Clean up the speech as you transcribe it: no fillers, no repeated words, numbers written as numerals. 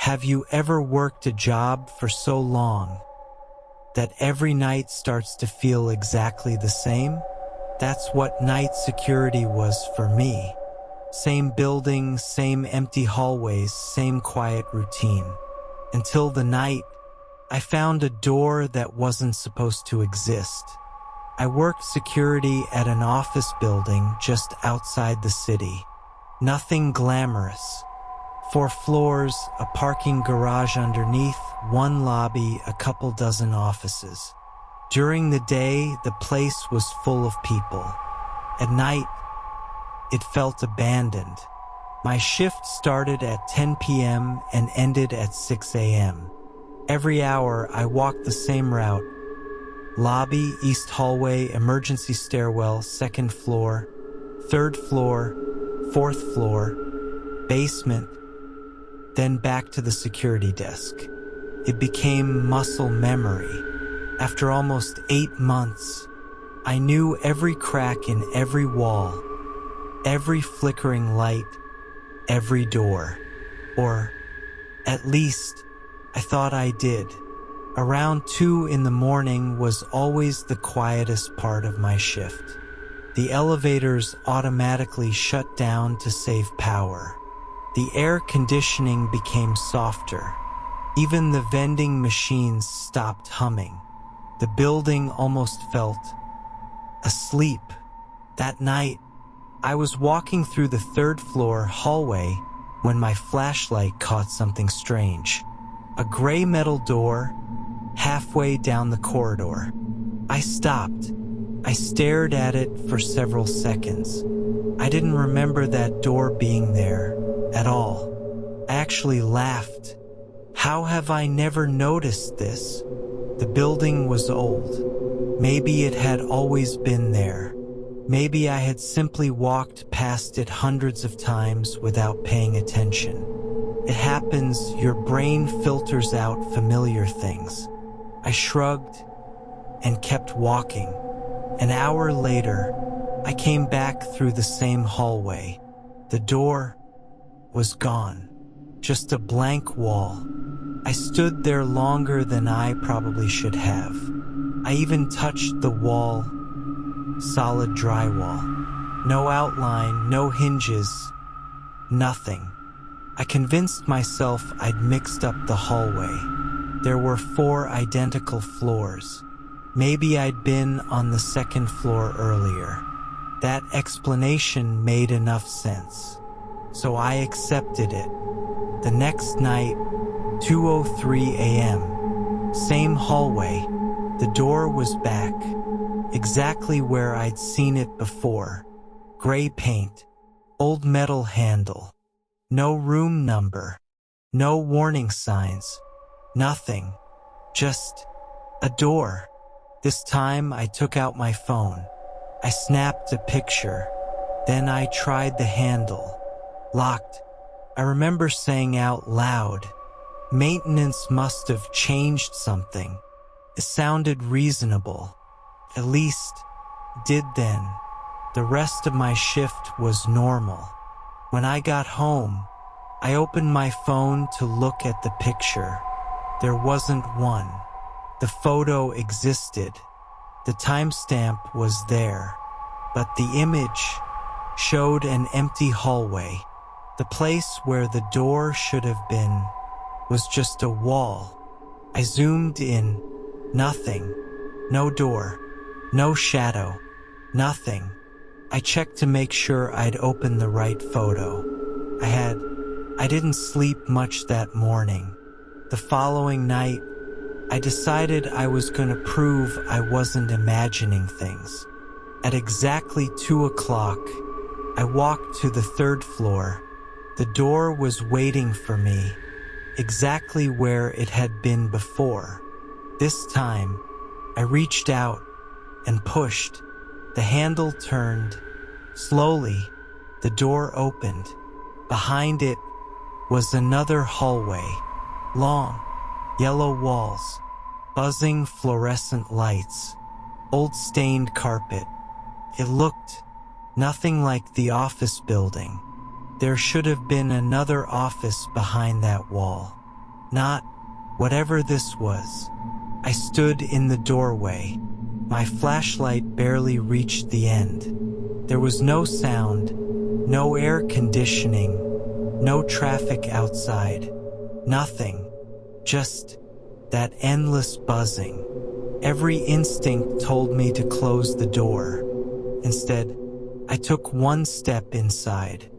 Have you ever worked a job for so long that every night starts to feel exactly the same? That's what night security was for me. Same building, same empty hallways, same quiet routine. Until the night I found a door that wasn't supposed to exist. I worked security at an office building just outside the city. Nothing glamorous. 4 floors, a parking garage underneath, 1 lobby, a couple dozen offices. During the day, the place was full of people. At night, it felt abandoned. My shift started at 10 p.m. and ended at 6 a.m. Every hour, I walked the same route. Lobby, east hallway, emergency stairwell, 2nd floor, 3rd floor, 4th floor, basement, then back to the security desk. It became muscle memory. After almost 8 months, I knew every crack in every wall, every flickering light, every door. Or, at least, I thought I did. Around 2 in the morning was always the quietest part of my shift. The elevators automatically shut down to save power. The air conditioning became softer. Even the vending machines stopped humming. The building almost felt asleep. That night, I was walking through the 3rd floor hallway when my flashlight caught something strange. A gray metal door halfway down the corridor. I stopped. I stared at it for several seconds. I didn't remember that door being there at all. I actually laughed. How have I never noticed this? The building was old. Maybe it had always been there. Maybe I had simply walked past it hundreds of times without paying attention. It happens, your brain filters out familiar things. I shrugged and kept walking. An hour later, I came back through the same hallway. The door was gone. Just a blank wall. I stood there longer than I probably should have. I even touched the wall. Solid drywall. No outline, no hinges. Nothing. I convinced myself I'd mixed up the hallway. There were 4 identical floors. Maybe I'd been on the 2nd floor earlier. That explanation made enough sense. So I accepted it. The next night, 2:03 a.m. Same hallway. The door was back. Exactly where I'd seen it before. Gray paint. Old metal handle. No room number. No warning signs. Nothing. Just a door. This time I took out my phone. I snapped a picture. Then I tried the handle. Locked. I remember saying out loud, "Maintenance must have changed something." It sounded reasonable. At least, did then. The rest of my shift was normal. When I got home, I opened my phone to look at the picture. There wasn't one. The photo existed. The timestamp was there. But the image showed an empty hallway. The place where the door should have been was just a wall. I zoomed in. Nothing. No door. No shadow. Nothing. I checked to make sure I'd opened the right photo. I didn't sleep much that morning. The following night, I decided I was going to prove I wasn't imagining things. At exactly 2 o'clock, I walked to the 3rd floor. The door was waiting for me, exactly where it had been before. This time, I reached out and pushed. The handle turned. Slowly, the door opened. Behind it was another hallway. Long, yellow walls, buzzing fluorescent lights, old stained carpet. It looked nothing like the office building. There should have been another office behind that wall. not whatever this was. I stood in the doorway. My flashlight barely reached the end. There was no sound, no air conditioning, no traffic outside. Nothing. Just that endless buzzing. Every instinct told me to close the door. Instead, I took one step inside.